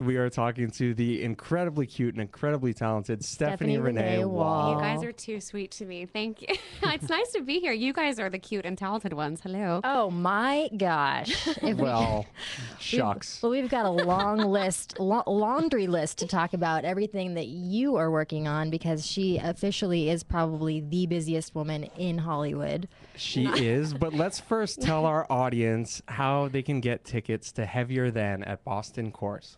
We are talking to the incredibly cute and incredibly talented Stephanie Renee Wall. You guys are too sweet to me. Thank you. It's nice to be here. You guys are the cute and talented ones. Hello. Oh my gosh. Well, shucks. We've got a long list, laundry list to talk about everything that you are working on, because she officially is probably the busiest woman in Hollywood. She is, but let's first tell our audience how they can get tickets to Heavier Than at Boston Course.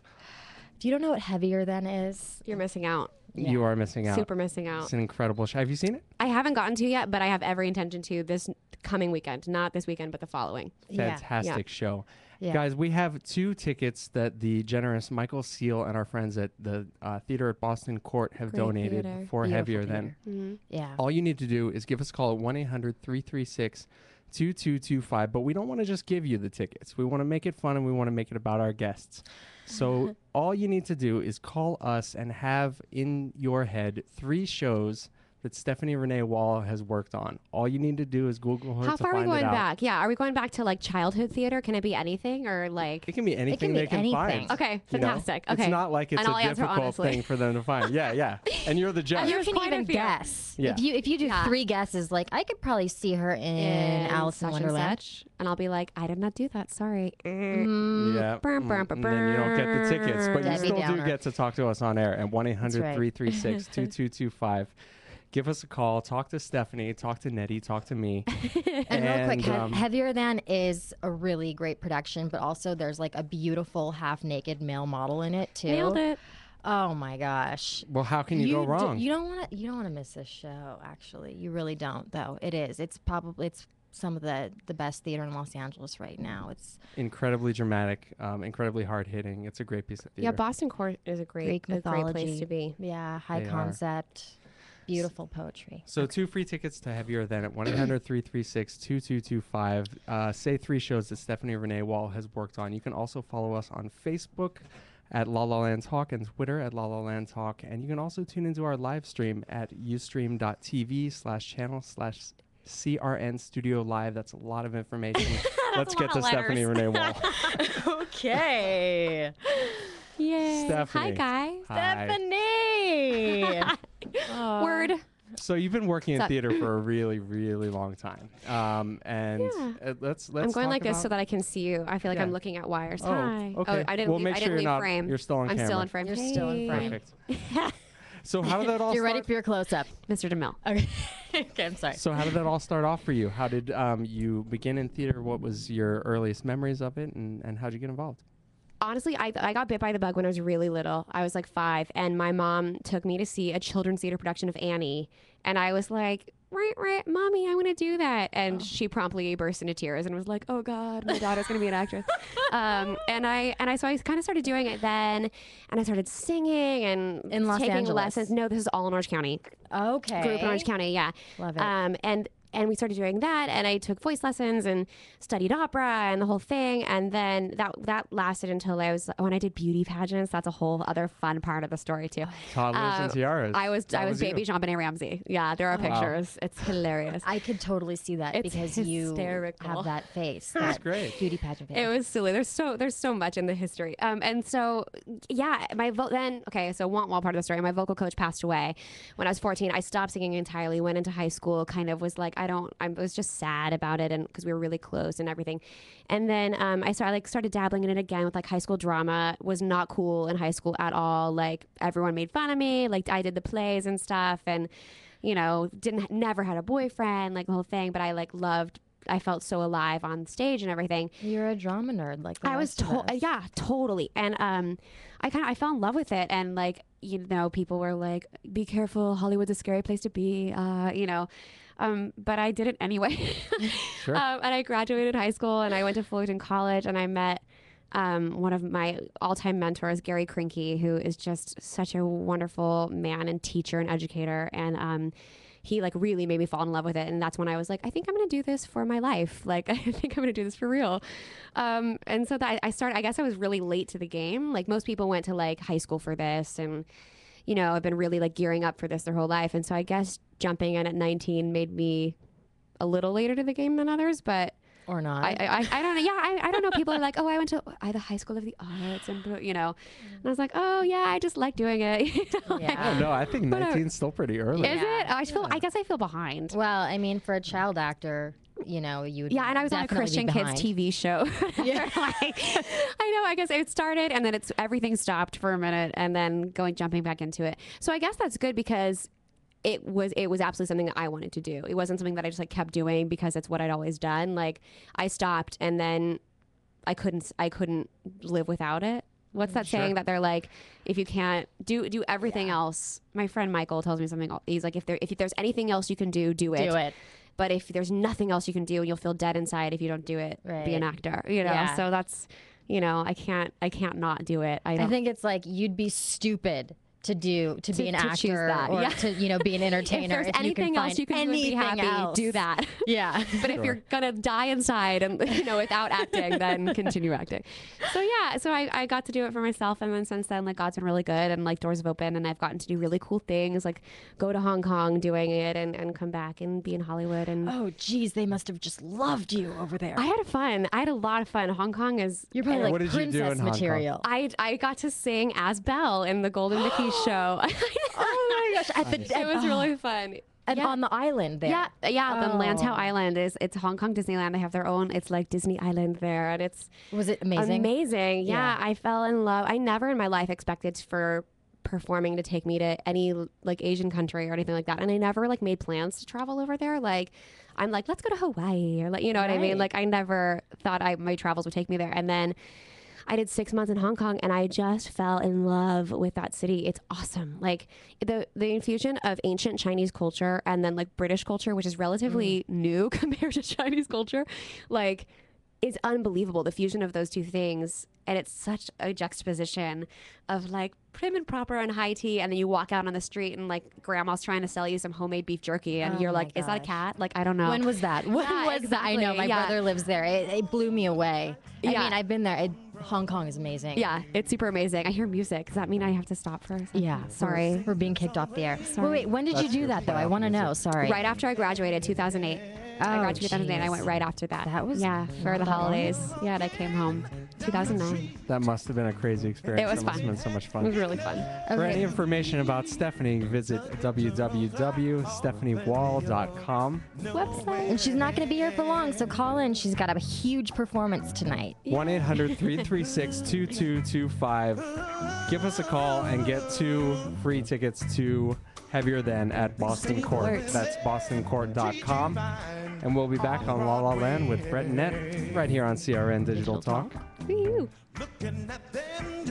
If you don't know what Heavier Than is, You're missing out. Yeah. You are missing out. Super missing out. It's an incredible show. Have you seen it? I haven't gotten to yet, but I have every intention to this coming weekend. Not this weekend, but the following. Fantastic show. Yeah. Guys, we have 2 tickets that the generous Michael Seal and our friends at the theater at Boston Court have Great donated theater. for Beautiful Heavier theater. Than. Mm-hmm. Yeah. All you need to do is give us a call at 1-800-336-2225. But we don't want to just give you the tickets. We want to make it fun, and we want to make it about our guests. So all you need to do is call us and have in your head 3 shows that Stephanie Renee Wall has worked on. All you need to do is Google her How to far are we find going it out. back? Yeah, are we going back to like childhood theater? Can it be anything or like? It can be anything be they can anything. find. Okay, you know? fantastic. Okay, It's not like it's And I'll a answer difficult honestly. thing for them to find. Yeah. And you're the judge. You There's can quite a even few. guess. Yeah. If you do 3 guesses, like I could probably see her in Alice in such and Wonderland. such, and I'll be like, I did not do that. Sorry. Yeah. Brum, brum, And then you don't get the tickets, but you Debbie still do Downer. get to talk to us on air at 1-800-336-2225. Give us a call. Talk to Stephanie. Talk to Nettie. Talk to me. And real quick, And, Heavier Than is a really great production, but also there's like a beautiful half-naked male model in it too. Nailed it. Oh my gosh. Well, how can you go wrong? You don't want to miss this show. Actually, you really don't. Though it is. It's some of the best theater in Los Angeles right now. It's Incredibly dramatic, incredibly hard-hitting. It's a great piece of theater. Yeah, Boston Court is a Greek great mythology. place to be. Yeah, high They are. concept, beautiful poetry. So 2 free tickets to Heavier Than at 1-800-336-2225. Say 3 shows that Stephanie Renee Wall has worked on. You can also follow us on Facebook at La La Land Talk and Twitter at La La Land Talk. And you can also tune into our live stream at ustream.tv/channel/CRN Studio Live. That's a lot of information. Let's a get lot to of Stephanie Renee letters. Wall. Okay. Yay. Stephanie. Hi, guys. Hi. Stephanie. Oh. Word. So you've been working in Sup? theater for a really, really long time. And Yeah. let's I'm going talk like this about- so that I can see you. I feel like Yeah. I'm looking at wires. Oh, Hi. okay. Oh, I didn't Well, leave, make I sure didn't you're leave not- frame. you're still on I'm still camera. in frame. You're still in frame. Perfect. So how did that all You're ready start? for your close-up. Mr. DeMille. Okay. Okay, I'm sorry. So how did that all start off for you? How did you begin in theater? What was your earliest memories of it, and how did you get involved? Honestly, I got bit by the bug when I was really little. I was like 5, and my mom took me to see a children's theater production of Annie, and I was like, right, mommy, I want to do that. And she promptly burst into tears and was like, oh God, my daughter's going to be an actress. So I kind of started doing it then, and I started singing and In Los taking Angeles? lessons. No, this is all in Orange County. Okay. Grew up in Orange County, yeah. Love it. And we started doing that, and I took voice lessons and studied opera and the whole thing. And then that lasted until when I did beauty pageants. That's a whole other fun part of the story too. Toddlers and tiaras. I was was baby you. Jean-Benet Ramsey. Yeah, there are pictures. It's hilarious. I could totally see that It's because hysterical. you have that face. That's that great. Beauty pageant face. It was silly. There's so much in the history. And so yeah, so want part of the story. My vocal coach passed away when I was 14. I stopped singing entirely. Went into high school. Kind of was like I was just sad about it, and because we were really close and everything. And then I started dabbling in it again with like high school drama. Was not cool in high school at all. Like everyone made fun of me. Like I did the plays and stuff, and never had a boyfriend, like the whole thing. But I felt so alive on stage and everything. You're a drama nerd, like the I was rest of us. yeah, totally. And I fell in love with it, and like people were like, be careful, Hollywood's a scary place to be, but I did it anyway. Sure. And I graduated high school, and I went to Fullerton College, and I met one of my all-time mentors, Gary Krinke, who is just such a wonderful man and teacher and educator. And he like really made me fall in love with it. And that's when I was like, I think I'm going to do this for my life. Like, I think I'm going to do this for real. And so that I guess I was really late to the game. Like most people went to like high school for this, and, I've been really like gearing up for this their whole life. And so I guess jumping in at 19 made me a little later to the game than others, but Or not. I don't know. Yeah, I don't know. People are like, oh, I went to the High School of the Arts, and and I was like, oh yeah, I just like doing it. Yeah. Oh no, I think 19's still pretty early. Is it? I guess I feel behind. Well, I mean, for a child actor, you would Yeah, and I was on a Christian kids TV show. Yeah. I know. I guess it started, and then everything stopped for a minute, and then jumping back into it. So I guess that's good because it was absolutely something that I wanted to do. It wasn't something that I just kept doing because it's what I'd always done. Like I stopped, and then I couldn't live without it. What's that saying that they're like, if you can't do everything else? My friend Michael tells me something. He's like, if there's anything else you can do, do it. Do it. But if there's nothing else you can do, you'll feel dead inside if you don't do it. Right. Be an actor, So that's, I can't not do it. I think it's like you'd be stupid to be an actor or to be an entertainer. If there's anything else you can do and be happy, do that. Yeah. But if you're gonna die inside and without acting, then continue acting. So yeah, so I got to do it for myself, and then since then, like, God's been really good, and like doors have opened, and I've gotten to do really cool things, like go to Hong Kong doing it, and come back and be in Hollywood. And oh geez, they must have just loved you over there. I had fun. I had a lot of fun. Hong Kong is you're probably like princess material. I got to sing as Belle in the Golden Mickey show. Oh my gosh! It was really fun. And on the island there. The Lantau Island it's Hong Kong Disneyland. They have their own. It's like Disney Island there, and was it amazing? Amazing. Yeah, I fell in love. I never in my life expected for performing to take me to any like Asian country or anything like that, and I never like made plans to travel over there. Like I'm like, let's go to Hawaii, or like what I mean. Like I never thought my travels would take me there, and then I did 6 months in Hong Kong, and I just fell in love with that city. It's awesome. Like the infusion of ancient Chinese culture and then like British culture, which is relatively new compared to Chinese culture, like is unbelievable. The fusion of those two things. And it's such a juxtaposition of like prim and proper and high tea. And then you walk out on the street and like grandma's trying to sell you some homemade beef jerky. And you're like, is that a cat? Like, I don't know. When was that? When was that? I know. My brother lives there. It blew me away. I mean, I've been there. Hong Kong is amazing. Yeah, it's super amazing. I hear music. Does that mean I have to stop for a second? Yeah. Sorry. We're being kicked off the air. Wait, when did you do that though? I want to know. Sorry. Right after I graduated, 2008. I graduated 2008. I went right after that. That was for the holidays. Yeah, and I came home 2009. That must have been a crazy experience. It was fun. Must have been so much fun. It was really fun. For any information about Stephanie, visit www.stephaniewall.com. Website. And she's not going to be here for long, so call in. She's got a huge performance tonight. 1-800-336-2225. Give us a call and get 2 free tickets to Heavier Than at Boston Court. That's bostoncourt.com. And we'll be back on La La Land with Brett and Nett right here on CRN Digital Talk. Woo. Looking at them,